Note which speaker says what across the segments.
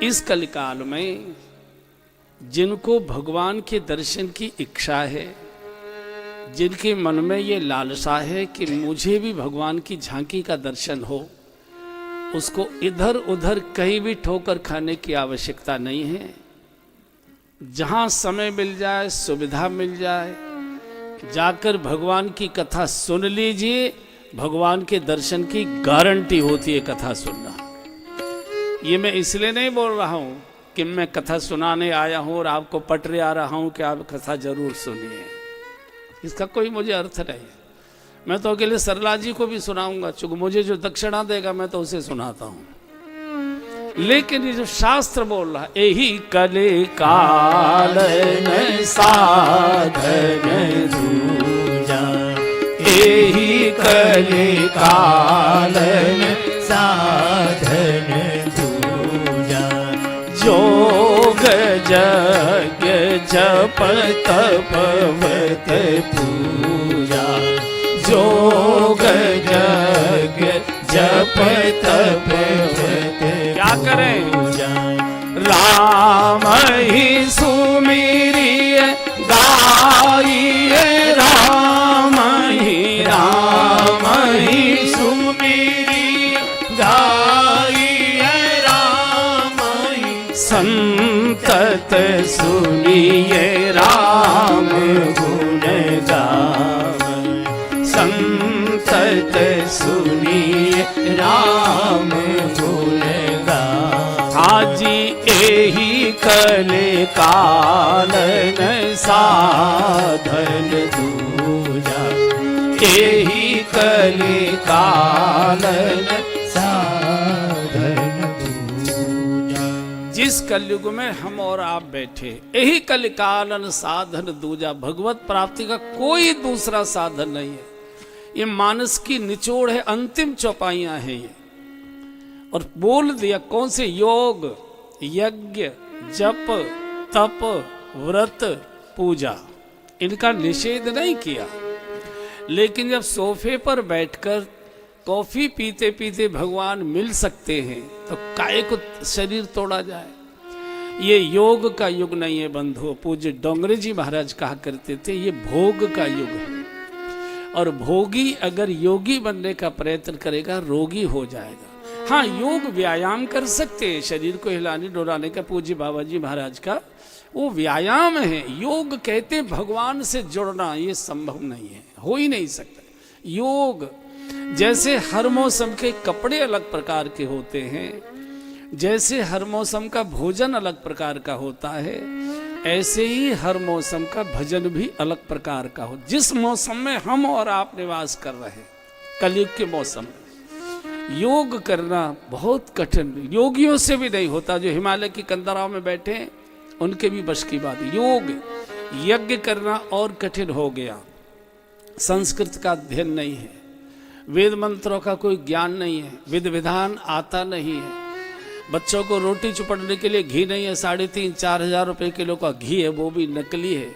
Speaker 1: इस कलिकाल में जिनको भगवान के दर्शन की इच्छा है, जिनके मन में ये लालसा है कि मुझे भी भगवान की झांकी का दर्शन हो, उसको इधर उधर कहीं भी ठोकर खाने की आवश्यकता नहीं है। जहाँ समय मिल जाए, सुविधा मिल जाए, जाकर भगवान की कथा सुन लीजिए। भगवान के दर्शन की गारंटी होती है कथा सुनना। ये मैं इसलिए नहीं बोल रहा हूँ कि मैं कथा सुनाने आया हूँ और आपको पटरे आ रहा हूँ कि आप कथा जरूर सुनिए, इसका कोई मुझे अर्थ नहीं है। मैं तो अकेले सरला जी को भी सुनाऊंगा, चूंकि मुझे जो दक्षिणा देगा मैं तो उसे सुनाता हूँ। लेकिन ये जो शास्त्र बोल रहा है, यही कले काल में साधन दूजा, यही कले काल में साधन दूजा, जोग जग जप तप व्रत पूजा, जोग जग जप तप व्रत क्या करें, राम ही सुमिरिय गाइए, राम ही सुमिरिय गाइए, राम ही संतत सुनिए, राम गुण गावे, संतत सुनिए, राम गुण गावे। हाजी एही कले कालन साधन दूजा, एही कले कालन साधन दूजा। जिस कलयुग में हम और आप बैठे, यही कलिकालन साधन दूजा। भगवत प्राप्ति का कोई दूसरा साधन नहीं है। ये मानस की निचोड़ है, अंतिम चौपाइयां हैं ये। और बोल दिया कौन से योग, यज्ञ, जप, तप, व्रत, पूजा, इनका निषेध नहीं किया। लेकिन जब सोफे पर बैठकर कॉफी पीते पीते भगवान मिल सकते हैं तो काहे को शरीर तोड़ा जाए। ये योग का युग नहीं है बंधुओं। पूज्य डोंगरे जी महाराज कहा करते थे, ये भोग का युग है। और भोगी अगर योगी बनने का प्रयत्न करेगा, रोगी हो जाएगा। हाँ, योग व्यायाम कर सकते हैं, शरीर को हिलाने डुलाने का। पूज्य बाबा जी महाराज का वो व्यायाम है। योग कहते भगवान से जुड़ना, ये संभव नहीं है, हो ही नहीं सकता। योग जैसे हर मौसम के कपड़े अलग प्रकार के होते हैं, जैसे हर मौसम का भोजन अलग प्रकार का होता है, ऐसे ही हर मौसम का भजन भी अलग प्रकार का हो। जिस मौसम में हम और आप निवास कर रहे हैं, कलयुग के मौसम में, योग करना बहुत कठिन, योगियों से भी नहीं होता। जो हिमालय की कंदराओं में बैठे हैं उनके भी बस की बात। योग यज्ञ करना और कठिन हो गया। संस्कृत का अध्ययन नहीं है, वेद मंत्रों का कोई ज्ञान नहीं है, विध विधान आता नहीं है। बच्चों को रोटी चुपड़ने के लिए घी नहीं है, 3,500-4 हज़ार रुपये किलो का घी है, वो भी नकली है।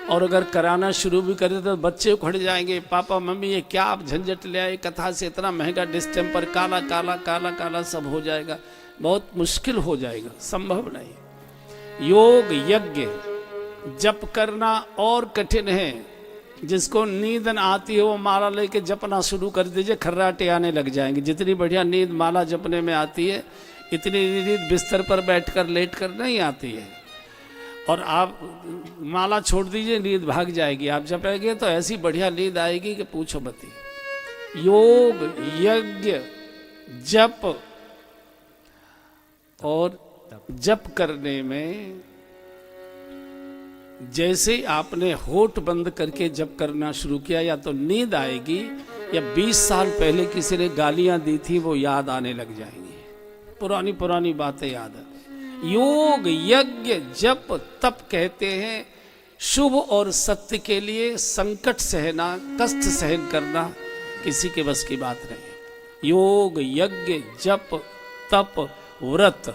Speaker 1: और अगर कराना शुरू भी करें तो बच्चे उखड़ जाएंगे, पापा मम्मी ये क्या आप झंझट ले आए, कथा से इतना महंगा डिस्टेम्पर, काला काला काला काला सब हो जाएगा, बहुत मुश्किल हो जाएगा, संभव नहीं। योग यज्ञ जप करना और कठिन है। जिसको नींद न आती है वो माला लेके जपना शुरू कर दीजिए, खर्राटे आने लग जाएंगे। जितनी बढ़िया नींद माला जपने में आती है, इतनी नींद बिस्तर पर बैठकर लेट कर नहीं आती है। और आप माला छोड़ दीजिए, नींद भाग जाएगी। आप जपेंगे तो ऐसी बढ़िया नींद आएगी कि पूछो मत। योग यज्ञ जप, और जप करने में जैसे आपने होठ बंद करके जप करना शुरू किया, या तो नींद आएगी, या 20 साल पहले किसी ने गालियां दी थी वो याद आने लग जाएंगी, पुरानी पुरानी बातें याद है। योग यज्ञ जप तप कहते हैं शुभ और सत्य के लिए संकट सहना, कष्ट सहन करना किसी के बस की बात नहीं है। योग यज्ञ जप तप व्रत,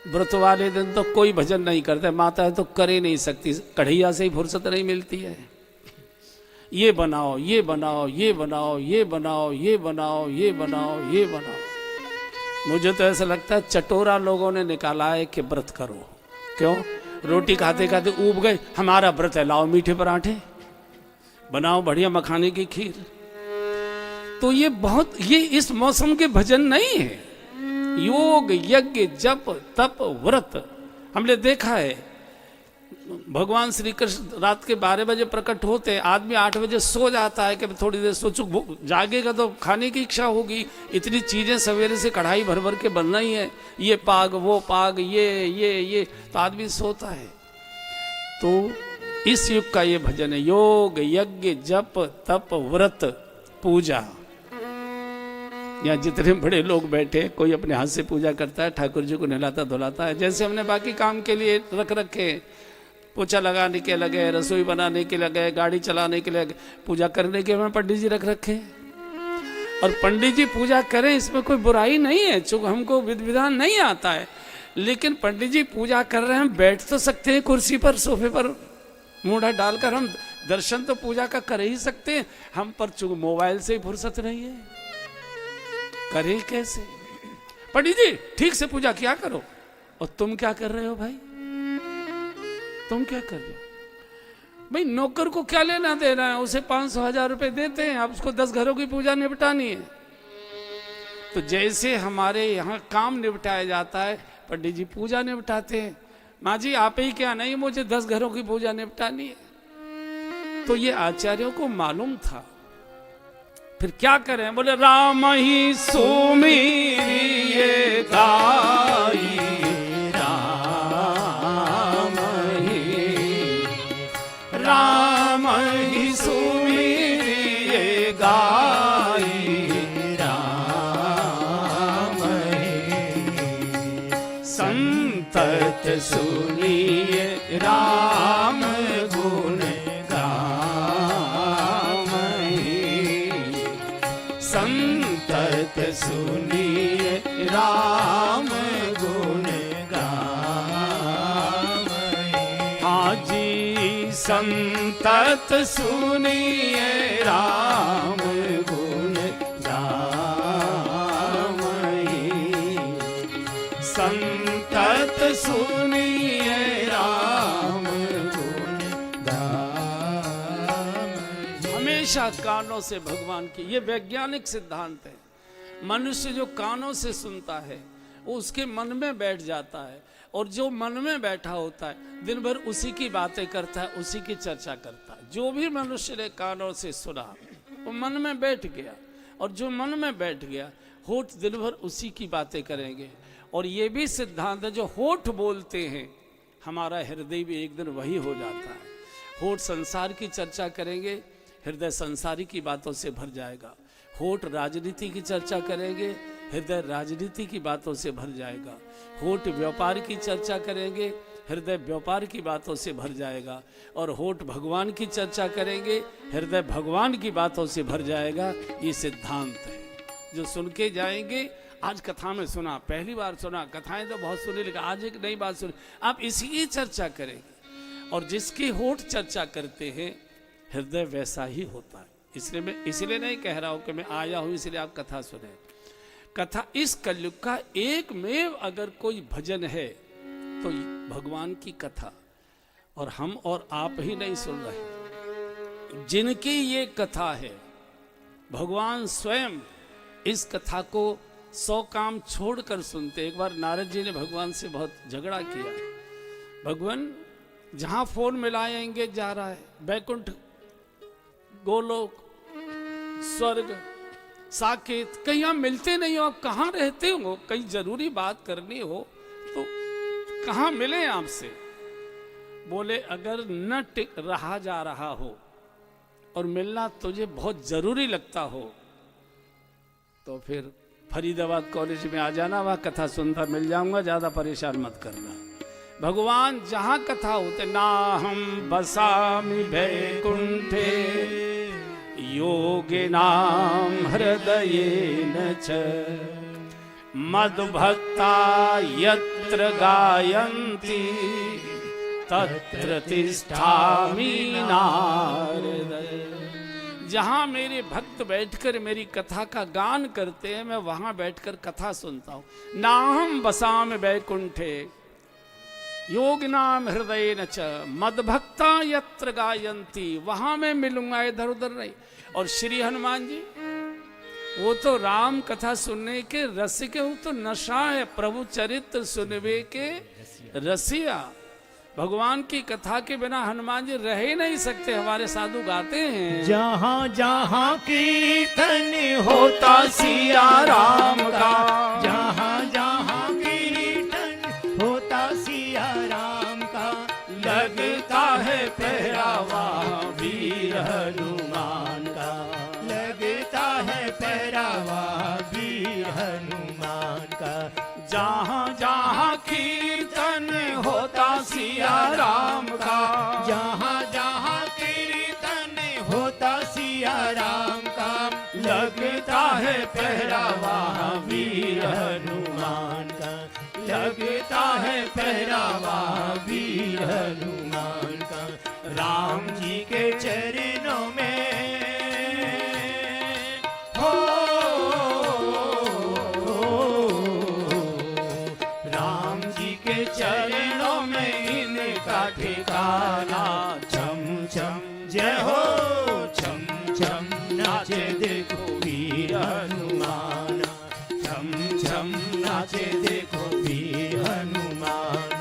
Speaker 1: व्रत वाले दिन तो कोई भजन नहीं करते, माता है तो कर ही नहीं सकती, कढ़ैया से ही फुर्सत नहीं मिलती है। ये बनाओ ये बनाओ ये बनाओ ये बनाओ ये बनाओ ये बनाओ ये बनाओ, मुझे तो ऐसा लगता है चटोरा लोगों ने निकाला है कि व्रत करो। क्यों? रोटी खाते खाते ऊब गए, हमारा व्रत है, लाओ मीठे पराठे, बनाओ बढ़िया मखाने की खीर। तो ये इस मौसम के भजन नहीं है। योग, यज्ञ, जप, तप, व्रत हमने देखा है। भगवान श्री कृष्ण रात के 12 बजे प्रकट होते, आदमी 8 बजे सो जाता है कि थोड़ी देर सोचू, जागेगा तो खाने की इच्छा होगी। इतनी चीजें सवेरे से कढ़ाई भर भर के बनना ही है, ये पाग वो पाग, ये तो आदमी सोता है। तो इस युग का ये भजन है, योग, यज्ञ, जप, तप, व्रत, पूजा। यहाँ जितने बड़े लोग बैठे, कोई अपने हाथ से पूजा करता है, ठाकुर जी को नहलाता धुलाता है। जैसे हमने बाकी काम के लिए रख रखे, पोछा लगाने के लगे, रसोई बनाने के लगे, गाड़ी चलाने के लगे, पूजा करने के हमें पंडित जी रख रखे। और पंडित जी पूजा करें, इसमें कोई बुराई नहीं है, चूंकि हमको विधि विधान नहीं आता है। लेकिन पंडित जी पूजा कर रहे हैं, बैठ तो सकते हैं कुर्सी पर, सोफे पर मूढ़ा डालकर। हम दर्शन तो पूजा का कर ही सकते हैं, हम पर चूंकि मोबाइल से ही फुर्सत नहीं है, करें कैसे? पंडित जी ठीक से पूजा किया करो। और तुम क्या कर रहे हो भाई? तुम क्या कर रहे हो भाई? नौकर को क्या लेना देना है? उसे 500-1000 रुपए देते हैं, अब उसको 10 घरों की पूजा निपटानी है। तो जैसे हमारे यहाँ काम निपटाया जाता है, पंडित जी पूजा निपटाते हैं। माँ जी आप ही क्या, नहीं मुझे 10 घरों की पूजा निपटानी है। तो ये आचार्यों को मालूम था। फिर क्या करें? बोले राम ही सुमिरिये गाई, राम ही सुमिरिये गाई, राम संतत सुनिए राम गुण संतत सुनिए राम गुण गावै। हाँ जी संतत सुनिए राम गुण गावै, संतत सुनिए राम गुण गावै। हमेशा कानों से भगवान की, ये वैज्ञानिक सिद्धांत है। मनुष्य जो कानों से सुनता है वो उसके मन में बैठ जाता है, और जो मन में बैठा होता है दिन भर उसी की बातें करता है, उसी की चर्चा करता है। जो भी मनुष्य ने कानों से सुना वो मन में बैठ गया, और जो मन में बैठ गया होठ दिन भर उसी की बातें करेंगे। और ये भी सिद्धांत है, जो होठ बोलते हैं हमारा हृदय भी एक दिन वही हो जाता है। होठ संसार की चर्चा करेंगे, हृदय संसारी की बातों से भर जाएगा। होठ राजनीति की चर्चा करेंगे, हृदय राजनीति की बातों से भर जाएगा। होठ व्यापार की चर्चा करेंगे, हृदय व्यापार की बातों से भर जाएगा। और होठ भगवान की चर्चा करेंगे, हृदय भगवान की बातों से भर जाएगा। ये सिद्धांत है जो सुन के जाएंगे। आज कथा में सुना, पहली बार सुना, कथाएं तो बहुत सुनी, लेकिन आज एक नई बात सुनी, आप इसी की चर्चा करेंगे। और जिसके होठ चर्चा करते हैं हृदय वैसा ही होता है। इसलिए नहीं कह रहा हूं कि मैं आया हूं इसलिए आप कथा सुने। कथा इस कलयुग का एकमेव अगर कोई भजन है तो भगवान की कथा। और हम और आप ही नहीं सुन रहे, जिनकी ये कथा है भगवान स्वयं इस कथा को 100 काम छोड़कर सुनते। एक बार नारद जी ने भगवान से बहुत झगड़ा किया, भगवान जहां फोन मिलाएंगे जा रहा है, बैकुंठ, गोलोक, स्वर्ग, साकेत, कहीं आप मिलते नहीं हो, आप कहाँ रहते हो? कहीं जरूरी बात करनी हो तो कहाँ मिले आपसे? बोले अगर न टिक रहा जा रहा हो और मिलना तुझे बहुत जरूरी लगता हो तो फिर फरीदाबाद कॉलेज में आ जाना, वहाँ कथा सुनता मिल जाऊंगा, ज्यादा परेशान मत करना। भगवान जहाँ कथा होते, ना हम बसामि वैकुंठे योगिनां हृदयेन च मद्भक्ता यत्र गायन्ति तत्र तिष्ठामि नारद। जहां मेरे भक्त बैठकर मेरी कथा का गान करते हैं, मैं वहां बैठकर कथा सुनता हूं। नाहम बसाम बैकुंठे योगिनाम हृदय न च मदभक्ता यत्र गायंती, वहां मैं मिलूंगा, इधर उधर नहीं। और श्री हनुमान जी वो तो राम कथा सुनने के रसिक, वो तो नशा है, प्रभु चरित्र सुनवे के रसिया। भगवान की कथा के बिना हनुमान जी रह ही नहीं सकते। हमारे साधु गाते हैं,
Speaker 2: जहाँ जहाँ कीर्तन होता सिया राम का, जहाँ जहाँ कीर्तन होता सिया राम का,
Speaker 1: लगता है पहरावा वीर हनुमान का,
Speaker 2: लगता है पहरावा वीर हनुमान का।
Speaker 1: जहाँ जहाँ कीर्तन होता सिया राम का,
Speaker 2: जहाँ जहाँ कीर्तन होता सिया राम का,
Speaker 1: लगता है पहरावा वीर हनुमान
Speaker 2: का, लगता है पहरावा वीर हनुमान का। राम जी के चरणों में हो, राम जी के चरणों में इनका ठिकाना। छम छम जय हो, छम छम नाचे देखो वीर हनुमान, छम छम नाचे देखो वीर हनुमान।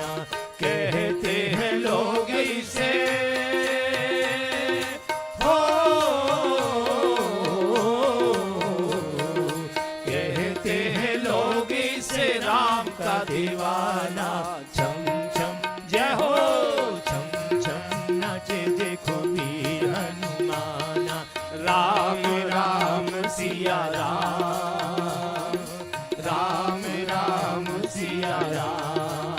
Speaker 2: कहते हैं लोग इसे हो, कहते हैं लोग इसे राम का दीवाना। छम छम जय हो, छम छम नाचे देखो वीर हनुमान। राम राम सिया राम, राम राम सिया राम,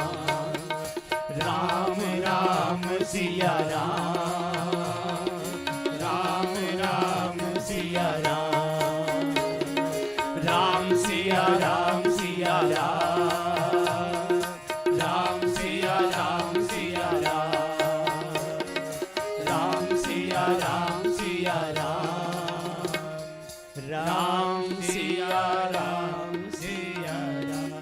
Speaker 2: राम राम सिया राम, राम राम सिया राम, राम सिया राम सिया राम, राम सिया राम सिया राम, राम सिया राम सिया राम, राम सिया राम सिया राम।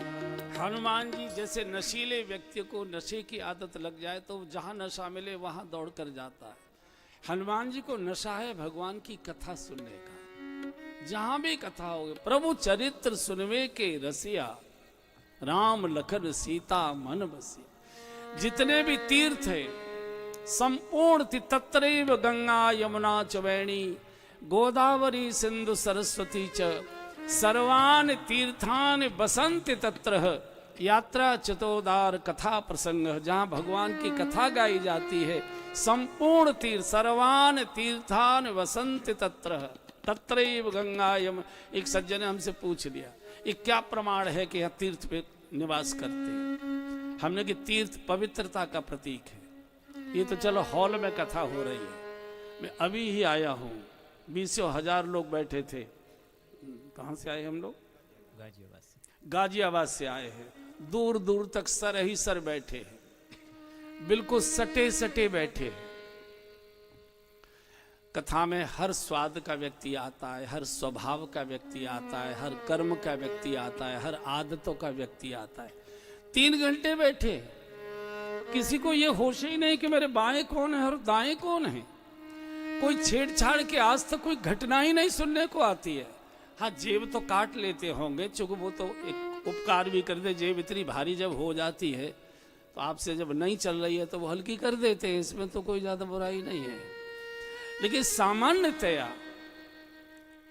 Speaker 1: हनुमान जी जैसे नशीले व्यक्ति को नशे की आदत लग जाए तो जहां नशा मिले वहां दौड़ कर जाता है। हनुमान जी को नशा है भगवान की कथा सुनने का। जहां भी कथा हो, प्रभु चरित्र सुनवे के रसिया, राम लखन सीता मन बसी। जितने भी तीर्थ है संपूर्ण तत्रैव गंगा यमुना च वैणी गोदावरी सिंधु सरस्वती च सर्वान तीर्थान बसंति तत्र यात्रा चतोदार कथा प्रसंग। जहाँ भगवान की कथा गाई जाती है संपूर्ण तीर्थ, सर्वान तीर्थान वसंति तत्र तत्रैव गंगा यम। एक सज्जन ने हमसे पूछ लिया ये क्या प्रमाण है कि यहाँ तीर्थ पे निवास करते हैं। हमने कि तीर्थ पवित्रता का प्रतीक है। ये तो चलो हॉल में कथा हो रही है, मैं अभी ही आया हूँ, 20,000 लोग बैठे थे। कहाँ से आए हम लोग?
Speaker 2: गाजियाबाद से।
Speaker 1: गाजियाबाद से आए हैं। दूर दूर तक सर ही सर बैठे हैं, बिल्कुल सटे सटे बैठे हैं। कथा में हर स्वाद का व्यक्ति आता है, हर स्वभाव का व्यक्ति आता है, हर कर्म का व्यक्ति आता है, हर आदतों का व्यक्ति आता है। 3 घंटे बैठे, किसी को ये होश ही नहीं कि मेरे बाएं कौन है और दाएं कौन है। कोई छेड़छाड़ के आज तक कोई घटना ही नहीं सुनने को आती है। हाँ, जेब तो काट लेते होंगे, चूंकि वो तो एक उपकार भी कर दे। जेब इतनी भारी जब हो जाती है तो आपसे जब नहीं चल रही है तो वो हल्की कर देते हैं, इसमें तो कोई ज्यादा बुराई नहीं है। लेकिन सामान्यतया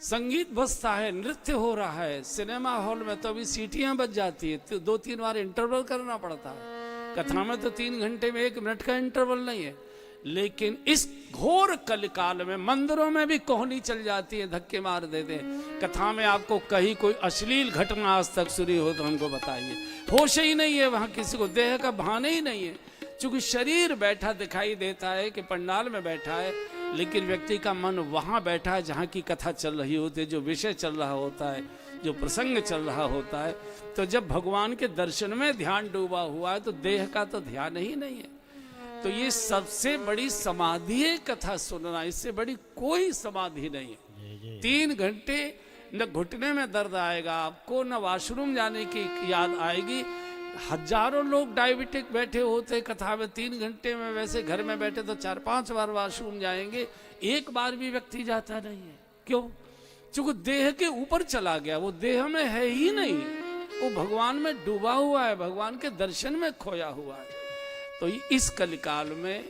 Speaker 1: संगीत बजता है, नृत्य हो रहा है सिनेमा हॉल में, तो अभी सीटियां बज जाती है, तो 2-3 बार इंटरवल करना पड़ता है। कथा में तो 3 घंटे में 1 मिनट का इंटरवल नहीं है। लेकिन इस घोर कलिकाल में मंदिरों में भी कोहनी चल जाती है, धक्के मार देते हैं। कथा में आपको कहीं कोई अश्लील घटना आज तक सुनी हो तो हमको बताइए। होश ही नहीं है वहां, किसी को देह का भान ही नहीं है। चूंकि शरीर बैठा दिखाई देता है कि पंडाल में बैठा है, लेकिन व्यक्ति का मन वहां बैठा है जहां की कथा चल रही होती है, जो विषय चल रहा होता है, जो प्रसंग चल रहा होता है। तो जब भगवान के दर्शन में ध्यान डूबा हुआ है तो देह का तो ध्यान ही नहीं है। तो ये सबसे बड़ी समाधि है कथा सुनना, इससे बड़ी कोई समाधि नहीं है। 3 घंटे न घुटने में दर्द आएगा आपको, न वॉशरूम जाने की याद आएगी। हजारों लोग डायबिटिक बैठे होते कथा में 3 घंटे में, वैसे घर में बैठे तो 4-5 बार वॉशरूम जाएंगे, एक बार भी व्यक्ति जाता नहीं है। क्यों? क्योंकि देह के ऊपर चला गया, वो देह में है ही नहीं, वो भगवान में डूबा हुआ है, भगवान के दर्शन में खोया हुआ है। तो इस कलिकाल में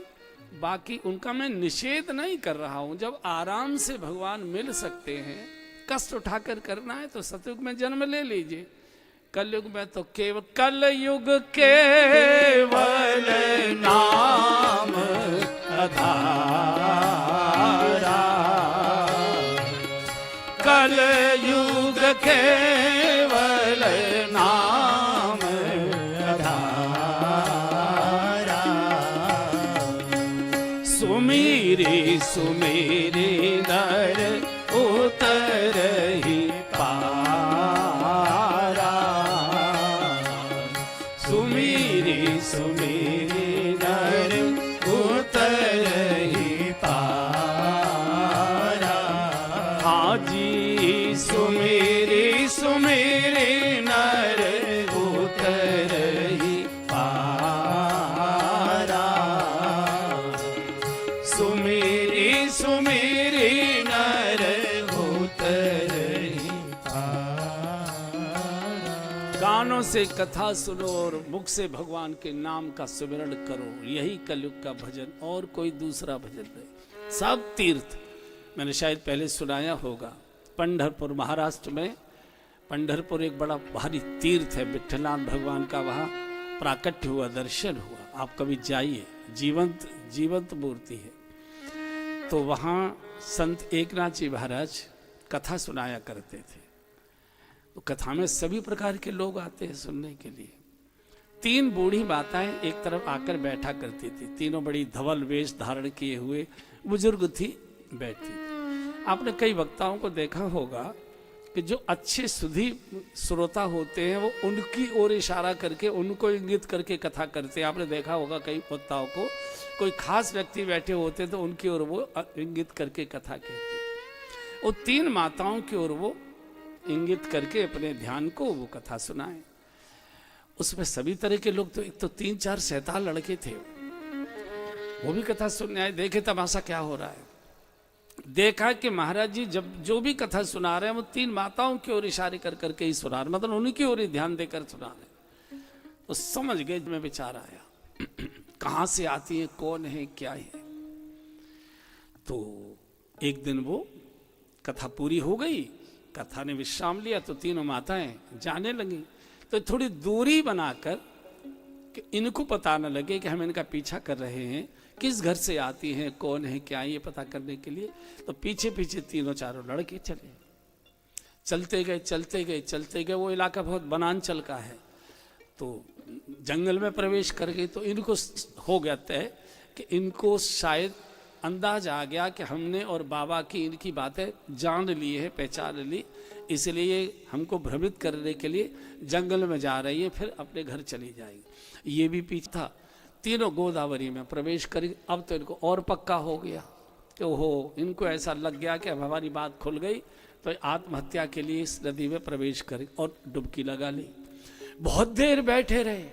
Speaker 1: बाकी उनका मैं निषेध नहीं कर रहा हूं, जब आराम से भगवान मिल सकते हैं, कष्ट उठाकर करना है तो सतयुग में जन्म ले लीजिए। कलयुग में तो केवल कलयुग केवल नाम आधारा, कलयुग केवल नाम आधारा, सुमीरी सुमीरी नर उतरहि पारा, सुमीरी सुमीरी नर उतरहि पारा, हाजी सुमीरी सुमीरी नर उतरहि पारा, सुमीरी सुमीरी नर उतरहि पारा। कानों से कथा सुनो और मुख से भगवान के नाम का सुमिरन करो, यही कलयुग का भजन, और कोई दूसरा भजन नहीं। सब तीर्थ मैंने शायद पहले सुनाया होगा। पंढरपुर महाराष्ट्र में, पंढरपुर एक बड़ा भारी तीर्थ है, विठ्ठलनाथ भगवान का वहाँ प्राकट्य हुआ, दर्शन हुआ। आप कभी जाइए, जीवंत जीवंत मूर्ति है। तो वहाँ संत एकनाथ जी महाराज कथा सुनाया करते थे। तो कथा में सभी प्रकार के लोग आते हैं सुनने के लिए। 3 बूढ़ी माताएं एक तरफ आकर बैठा करती थी, तीनों बड़ी धवल वेश धारण किए हुए बुजुर्ग थी, बैठती थी। आपने कई वक्ताओं को देखा होगा कि जो अच्छे सुधी श्रोता होते हैं वो उनकी ओर इशारा करके, उनको इंगित करके कथा करते हैं। आपने देखा होगा कई वक्ताओं को, कोई खास व्यक्ति बैठे होते तो उनकी ओर वो इंगित करके कथा कहते। वो 3 माताओं की ओर वो इंगित करके अपने ध्यान को वो कथा सुनाए। उसमें सभी तरह के लोग, तो एक तो 3-4 शैतान लड़के थे, वो भी कथा सुनने आए। देखे तमाशा क्या हो रहा है। देखा कि महाराज जी जब जो भी कथा सुना रहे हैं वो 3 माताओं की ओर इशारे कर करके ही सुना रहे, मतलब उन्हीं की ओर ही ध्यान देकर सुना रहे। तो समझ गए, में विचार आया कहाँ से आती है, कौन है, क्या है। तो एक दिन वो कथा पूरी हो गई, कथा ने विश्राम लिया, तो तीनों माताएं जाने लगी। तो थोड़ी दूरी बनाकर कि इनको पता न लगे कि हम इनका पीछा कर रहे हैं, किस घर से आती हैं, कौन है, क्या है, ये पता करने के लिए। तो पीछे पीछे 3-4 लड़के चले, चलते गए चलते गए चलते गए। वो इलाका बहुत वनांचल का है, तो जंगल में प्रवेश कर गए। तो इनको हो गया तय कि इनको शायद अंदाज आ गया कि हमने और बाबा की इनकी बातें जान ली है, पहचान ली, इसलिए हमको भ्रमित करने के लिए जंगल में जा रही है, फिर अपने घर चली जाएगी। ये भी पीछे था। तीनों गोदावरी में प्रवेश करी। अब तो इनको और पक्का हो गया कि ओहो, इनको ऐसा लग गया कि अब हमारी बात खुल गई, तो आत्महत्या के लिए इस नदी में प्रवेश करी और डुबकी लगा ली। बहुत देर बैठे रहे,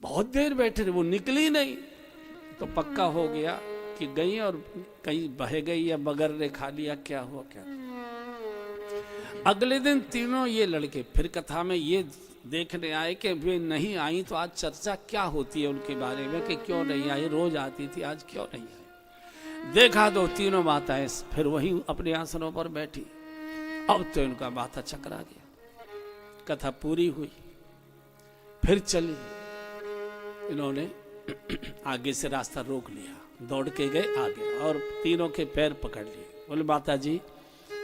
Speaker 1: बहुत देर बैठे रहे, वो निकली नहीं। तो पक्का हो गया कि गई और कहीं बह गई या मगर ने खा लिया, क्या हुआ क्या। अगले दिन तीनों ये लड़के फिर कथा में ये देखने आए कि वे नहीं आई, तो आज चर्चा क्या होती है उनके बारे में कि क्यों नहीं आई, रोज आती थी, आज क्यों नहीं आई। देखा तो तीनों माताएं फिर वहीं अपने आसनों पर बैठी। अब तो इनका माथा चकरा गया। कथा पूरी हुई, फिर चली। इन्होंने आगे से रास्ता रोक लिया, दौड़ के गए आगे और तीनों के पैर पकड़ लिए। बोले माता जी,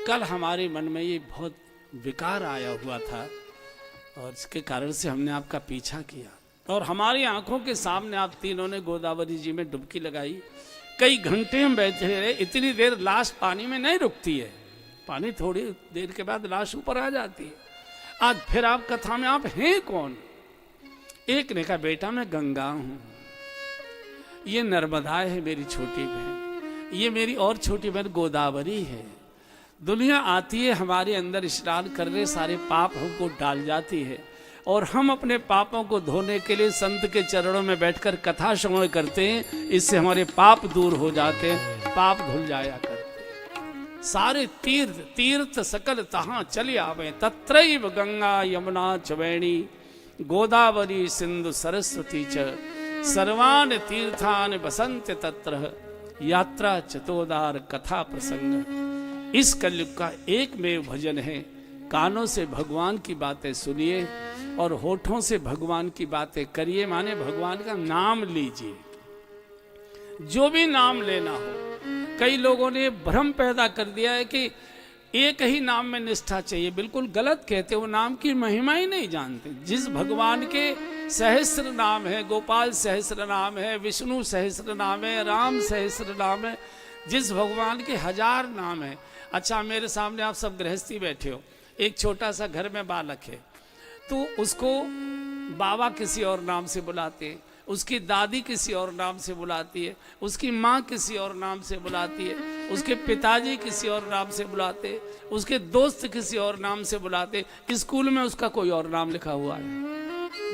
Speaker 1: कल हमारे मन में ये बहुत विकार आया हुआ था और इसके कारण से हमने आपका पीछा किया, और हमारी आंखों के सामने आप तीनों ने गोदावरी जी में डुबकी लगाई। कई घंटे हम बैठे रहे। इतनी देर लाश पानी में नहीं रुकती है, पानी थोड़ी देर के बाद लाश ऊपर आ जाती है। आज फिर आप कथा में, आप हैं कौन? एक ने कहा बेटा मैं गंगा हूं। ये नर्मदा है मेरी छोटी बहन, ये मेरी और छोटी बहन गोदावरी है। दुनिया आती है हमारे अंदर स्नान करने, सारे पाप हमको डाल जाती है और हम अपने पापों को धोने के लिए संत के चरणों में बैठकर कथा श्रवण करते हैं। इससे हमारे पाप दूर हो जाते हैं, पाप धुल जाया करते हैं। सारे तीर्थ तीर्थ सकल तहाँ चले आवे, तत्रैव गंगा यमुना चवैणी गोदावरी सिंधु सरस्वती च सर्वान तीर्थान बसंत तत्र यात्रा चतोदार कथा प्रसंग। इस कलयुग का एकमेव भजन है। कानों से भगवान की बातें सुनिए और होठों से भगवान की बातें करिए, माने भगवान का नाम लीजिए। जो भी नाम लेना हो, कई लोगों ने भ्रम पैदा कर दिया है कि एक ही नाम में निष्ठा चाहिए। बिल्कुल गलत कहते, वो नाम की महिमा ही नहीं जानते। जिस भगवान के सहस्र नाम है, गोपाल सहस्र नाम है, विष्णु सहस्र नाम है, राम सहस्र नाम है, जिस भगवान के 1000 नाम है। अच्छा, मेरे सामने आप सब गृहस्थी बैठे हो, एक छोटा सा घर में बालक है, तो उसको बाबा किसी और नाम से बुलाते हैं, उसकी दादी किसी और नाम से बुलाती है, उसकी माँ किसी और नाम से बुलाती है, उसके पिताजी किसी और नाम से बुलाते हैं, उसके दोस्त किसी और नाम से बुलाते हैं। स्कूल में उसका कोई और नाम लिखा हुआ है,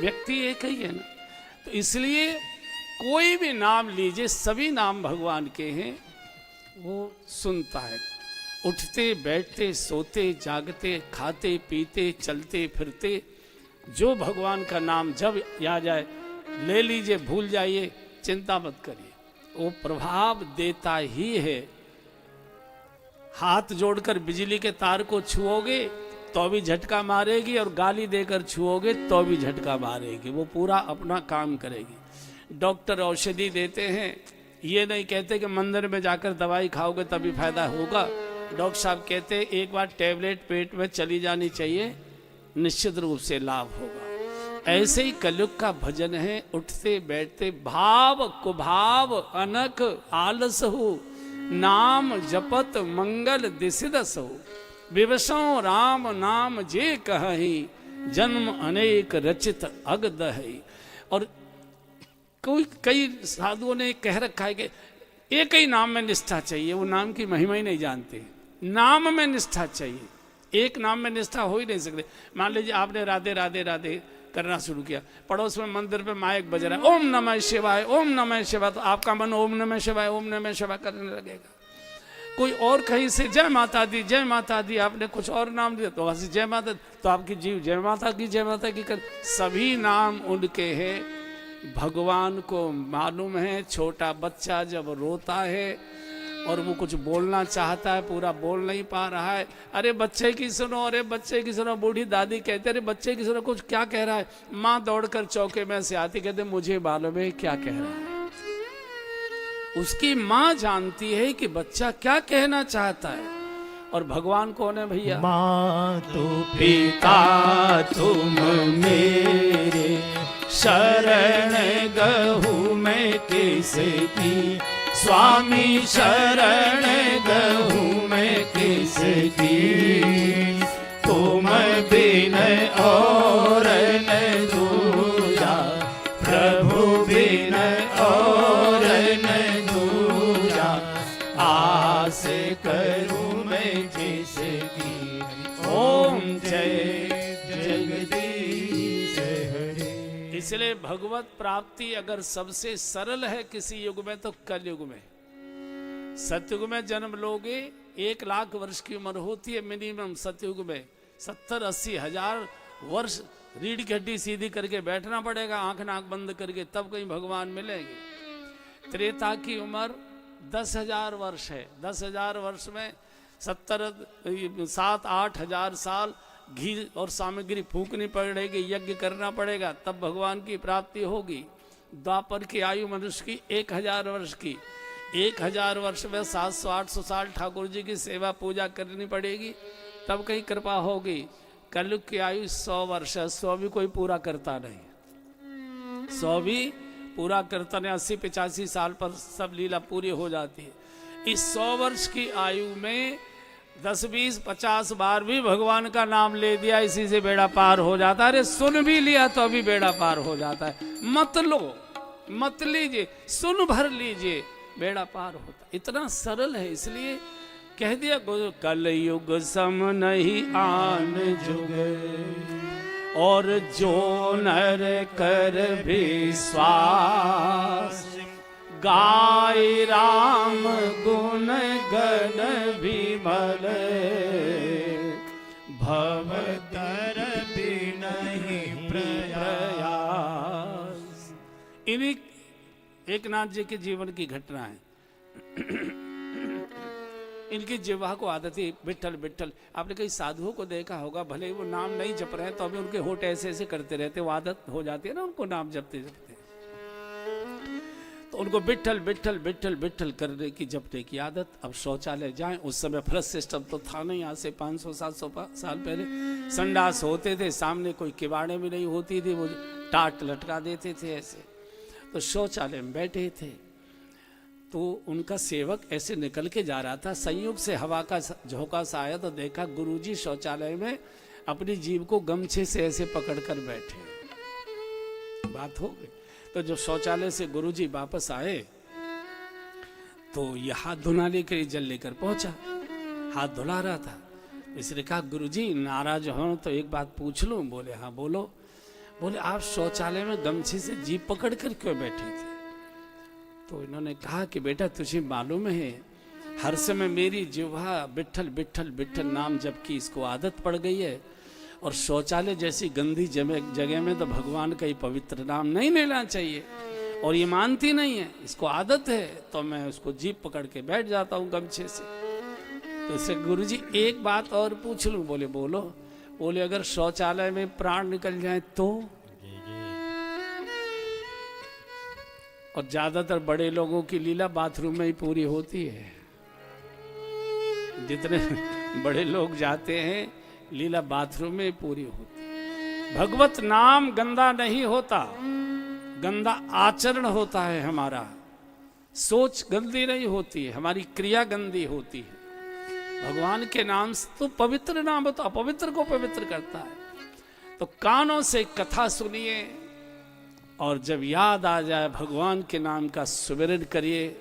Speaker 1: व्यक्ति एक ही है ना। तो इसलिए कोई भी नाम लीजिए, सभी नाम भगवान के हैं, वो सुनता है। उठते बैठते सोते जागते खाते पीते चलते फिरते जो भगवान का नाम जब आ जाए ले लीजिए, भूल जाइए, चिंता मत करिए, वो प्रभाव देता ही है। हाथ जोड़कर बिजली के तार को छुओगे तो भी झटका मारेगी और गाली देकर छुओगे तो भी झटका मारेगी, वो पूरा अपना काम करेगी। डॉक्टर औषधि देते हैं, ये नहीं कहते कि मंदिर में जाकर दवाई खाओगे तभी फायदा होगा। डॉक्टर साहब कहते हैं एक बार टैबलेट पेट में चली जानी चाहिए, निश्चित रूप से लाभ होगा। ऐसे ही कलयुग का भजन है। उठते बैठते भाव कुभाव अनक आलस हो, नाम जपत मंगल दिसिदस हो, विवशो राम नाम जे कहि, जन्म अनेक रचित अगदहि। और कई साधुओं ने कह रखा है कि एक ही नाम में निष्ठा चाहिए, वो नाम की महिमा ही नहीं जानते। नाम में निष्ठा चाहिए, एक नाम में निष्ठा हो ही नहीं सकते। मान लीजिए आपने राधे राधे राधे करना शुरू किया, पड़ोस में मंदिर पे माइक बज रहा है ओम नमः शिवाय ओम नमः शिवाय, तो आपका मन ओम नमः शिवाय ओम नमः शिवाय करने लगेगा। कोई और कहीं से जय माता दी, आपने कुछ और नाम दिया तो वहां से जय माता, तो आपकी जीव जय माता की कर। सभी नाम उनके हैं, भगवान को मालूम है। छोटा बच्चा जब रोता है और वो कुछ बोलना चाहता है, पूरा बोल नहीं पा रहा है, अरे बच्चे की सुनो, अरे बच्चे की सुनो, बूढ़ी दादी कहते अरे बच्चे की सुनो, कुछ क्या कह रहा है। माँ दौड़कर चौके में से आती, कहते मुझे मालूम है क्या कह रहा है। उसकी माँ जानती है कि बच्चा क्या कहना चाहता है। और भगवान कौन है भैया?
Speaker 2: माँ तो पिता तुम मेरे, शरण गहु मैं किसकी, स्वामी शरण गहु मैं किसकी, तुम बिन और न दूजा, प्रभु बिन और न दूजा, आस करूं मैं जिसकी। ओम जय जगदीश हरे।
Speaker 1: इसलिए भगवत प्राप्ति अगर सबसे सरल है किसी युग में तो कलयुग में। सतयुग में जन्म लोगे 1 लाख वर्ष की उम्र होती है मिनिमम। सतयुग में 70-80 हजार वर्ष रीढ़ की हड्डी सीधी करके बैठना पड़ेगा, आंख नाक बंद करके, तब कहीं भगवान मिलेंगे। त्रेता की उम्र 10,000 वर्ष है। 10,000 वर्ष में 7-8 हजार साल घी और सामग्री फूकनी पड़ेगी, यज्ञ करना पड़ेगा, तब भगवान की प्राप्ति होगी। द्वापर की आयु मनुष्य की 1000 वर्ष की, 1000 वर्ष में 700-800 साल ठाकुर जी की सेवा पूजा करनी पड़ेगी, तब कहीं कृपा होगी। कलयुग की आयु 100 वर्ष है, 100 भी कोई पूरा करता नहीं, 100 भी पूरा करता नहीं। 80-85 साल पर सब लीला पूरी हो जाती है। इस 100 वर्ष की आयु में 10-20-50 बार भी भगवान का नाम ले दिया, इसी से बेड़ा पार हो जाता है। अरे सुन भी लिया तो अभी बेड़ा पार हो जाता है। मत लो, मत लीजिए, सुन भर लीजिए, बेड़ा पार होता। इतना सरल है, इसलिए कह दिया गुरु, कल युग सम नहीं आन जुग, और जो नर कर विश्वास, गाय राम गुण गण विमल, भव
Speaker 2: तर भी नहीं
Speaker 1: प्रयास। इन्हीं एक नाथ जी के जीवन की घटना है। इनकी जिह्वा को आदत थी विठल विठल। आपने कई साधुओं को देखा होगा, भले ही वो नाम नहीं जप रहे हैं तो अभी उनके होठ ऐसे ऐसे करते रहते, वो आदत हो जाती है ना उनको नाम जपते जपते। तो उनको विठल विठल विठल विठल करने की, जपने की आदत। अब शौचालय जाएं, उस समय फ्लश सिस्टम तो था नहीं, आज से 500-700 साल पहले संडास होते थे, सामने कोई किवाड़े भी नहीं होती थी, वो टाट लटका देते थे ऐसे। तो शौचालय में बैठे थे, तो उनका सेवक ऐसे निकल के जा रहा था, संयोग से हवा का झोंका सा आया तो देखा गुरुजी शौचालय में अपनी जीभ को गमछे से ऐसे पकड़ कर बैठे। बात हो गई। तो जब शौचालय से गुरुजी वापस आए तो ये हाथ धुलाने के लिए जल लेकर पहुंचा, हाथ धुला रहा था। इसने कहा गुरुजी नाराज हो तो एक बात पूछ लूं? बोले हाँ बोलो। बोले आप शौचालय में गमछे से जीभ पकड़ कर क्यों बैठे थे? तो इन्होंने कहा कि बेटा तुझे मालूम है हर समय मेरी जिह्वा विठल विठल विठल नाम जप की इसको आदत पड़ गई है, और शौचालय जैसी गंदी जगह में तो भगवान का ही पवित्र नाम नहीं लेना चाहिए, और ये मानती नहीं है, इसको आदत है, तो मैं उसको जीभ पकड़ के बैठ जाता हूँ गमछे से। तो इससे गुरुजी एक बात और पूछ लूं? बोले बोलो। बोले अगर शौचालय में प्राण निकल जाए तो? और ज्यादातर बड़े लोगों की लीला बाथरूम में ही पूरी होती है। जितने बड़े लोग जाते हैं लीला बाथरूम में ही पूरी होती है। भगवत नाम गंदा नहीं होता, गंदा आचरण होता है हमारा। सोच गंदी नहीं होती है, हमारी क्रिया गंदी होती है। भगवान के नाम से तो पवित्र नाम है, तो अपवित्र को पवित्र करता है। तो कानों से कथा सुनिए, और जब याद आ जाए भगवान के नाम का सुमिरन करिए।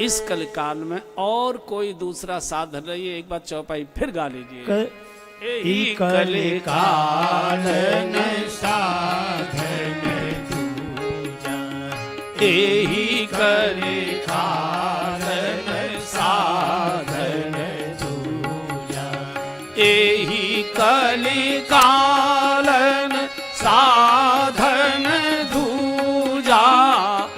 Speaker 1: इस कल काल में और कोई दूसरा साधन नहीं है। एक बार चौपाई फिर गा लीजिए।
Speaker 2: कल काल साधन दूजा,
Speaker 1: एही
Speaker 2: कल काल साधन दूजा,
Speaker 1: एही कलि कालन साधन दूजा,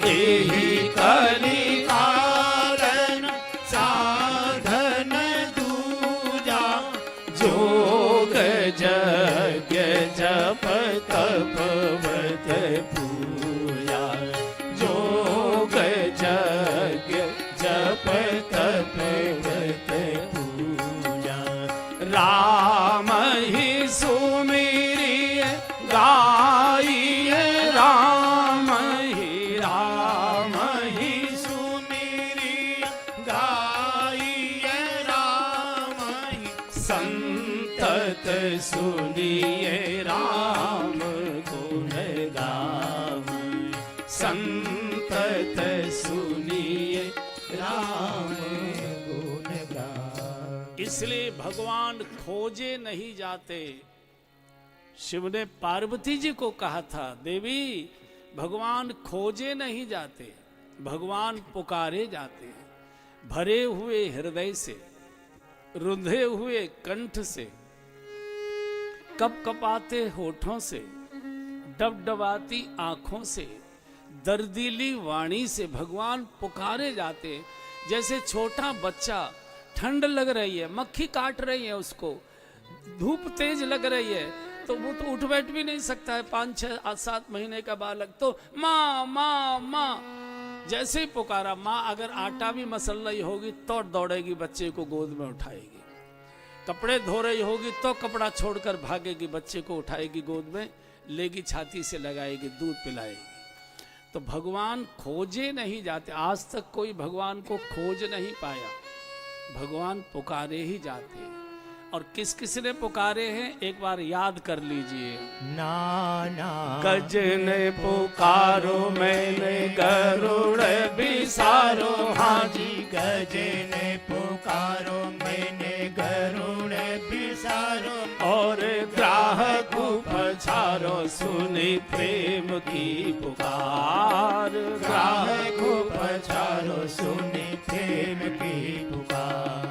Speaker 2: एही कलि कालन साधन दूजा,
Speaker 1: जोग
Speaker 2: जग जप तप व्रत पूजा, जोग जग जप तप व्रत पूजा,
Speaker 1: राम ही सुमिरिय गाइए, राम ही
Speaker 2: सुमिरिय गाइए, राम ही
Speaker 1: संतत
Speaker 2: सुनिए, राम गुण गाम,
Speaker 1: संतत
Speaker 2: सुनिए, राम गुण गाम।
Speaker 1: इसलिए भगवान खोजे नहीं जाते। शिव ने पार्वती जी को कहा था, देवी भगवान खोजे नहीं जाते, भगवान पुकारे जाते हैं। भरे हुए हृदय से, रुंधे हुए कंठ से, कपकपाते होठों से, डबडबाती आंखों से, दर्दीली वाणी से भगवान पुकारे जाते हैं। जैसे छोटा बच्चा, ठंड लग रही है, मक्खी काट रही है उसको, धूप तेज लग रही है, तो वो तो उठ बैठ भी नहीं सकता है। 5-6-7 महीने का बालक तो माँ माँ माँ जैसे ही पुकारा, माँ अगर आटा भी मसल रही होगी तो दौड़ेगी, बच्चे को गोद में उठाएगी। कपड़े धो रही होगी तो कपड़ा छोड़कर भागेगी, बच्चे को उठाएगी, गोद में लेगी, छाती से लगाएगी, दूध पिलाएगी। तो भगवान खोजे नहीं जाते। आज तक कोई भगवान को खोज नहीं पाया, भगवान पुकारे ही जाते हैं। और किस किस ने पुकारे हैं एक बार याद कर लीजिए।
Speaker 2: नाना
Speaker 1: गज ने पुकारो मैंने गरुड़ बिसारो, हाँ जी
Speaker 2: गज ने पुकारो मैंने गरुड़ बिसारो,
Speaker 1: और ग्राहक पछारो सुनी प्रेम की पुकार।
Speaker 2: ग्राहक पछारो सुनी प्रेम की पुकार।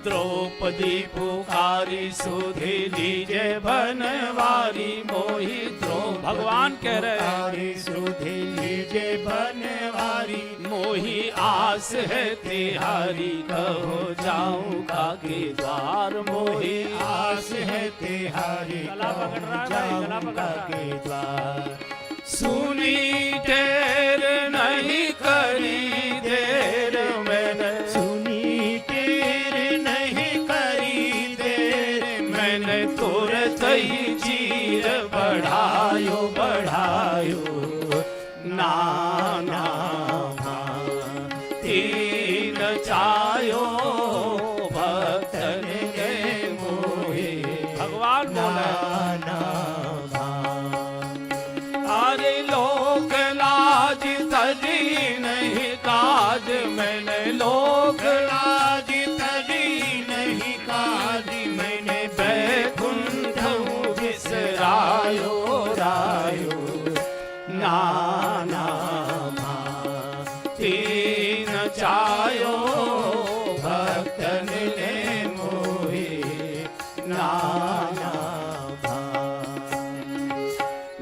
Speaker 1: द्रौपदी पुकारी सुधि लीजे बनवारी मोही भगवान कह रहे हैं
Speaker 2: पुकारी सुधि लीजे बनवारी,
Speaker 1: मोही आस है तिहारी, कहो जाऊं काके द्वार मोही
Speaker 2: आस है तिहारी,
Speaker 1: गला पकड़ रहा है भाई, गला पकड़ रहा है।
Speaker 2: के द्वार।
Speaker 1: सुनी टेर नहीं करी देर मैंने,
Speaker 2: सुनी टेर नहीं करी देर
Speaker 1: मैंने तुरंत ही चीर बढ़ायो बढ़ायो, नाना तीन चायो भक्तन के मोहे। भगवान बोले अरे लोक लाज तजी नहीं काज, मैंने लोक
Speaker 2: लाज तरी नहीं काज, मैंने
Speaker 1: बैकुंठ बिसरायो रायो, नाना तीन चायो भक्तन ने मोहे, नाना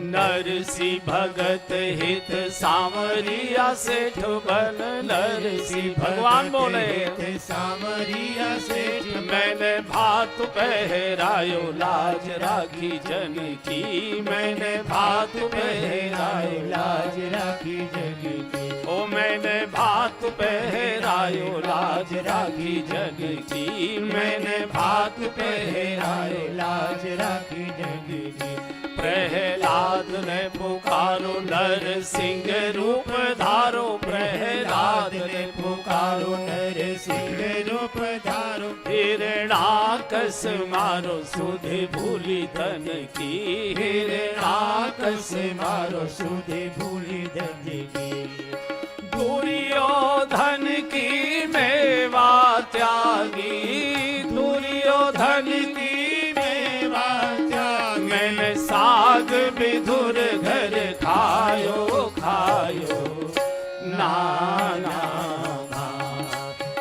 Speaker 1: नरसी भगत हित सामरिया सेठ बन, नरसी भगवान बोले
Speaker 2: सामरिया सेठ
Speaker 1: मैंने भात पहरायो लाज राखी जन की, मैंने भात पहरायो
Speaker 2: लाज राखी जग की,
Speaker 1: ओ मैंने भात पहरायो लाज राखी जन की, मैंने भात पहरायो
Speaker 2: लाज राखी जग की।
Speaker 1: प्रहलाद ने पुकारो नर सिंह रूप धारो, प्रहलाद ने पुकारो
Speaker 2: नर सिंह रूप धारो,
Speaker 1: हिरणाकस मारो सुधि भूली धन की, हिरणाकस
Speaker 2: मारो सुधि भूली धन की।
Speaker 1: दुर्योधन की मेवा त्यागी, दुर्योधन की
Speaker 2: मेवा त्यागी,
Speaker 1: मैंने साग विधुर घर खायो खायो, नाना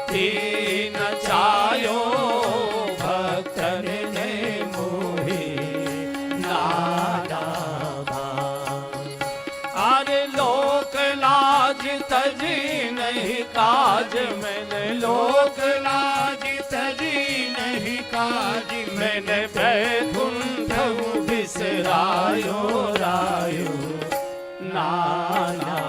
Speaker 1: तीन चायो भक्तन ने मोहे, नाना अरे लोक लाज तजी नहीं काज, मैंने लोक
Speaker 2: लाज तरी नहीं काज,
Speaker 1: मैंने बैकुंठ बिसरायो रायो, नाना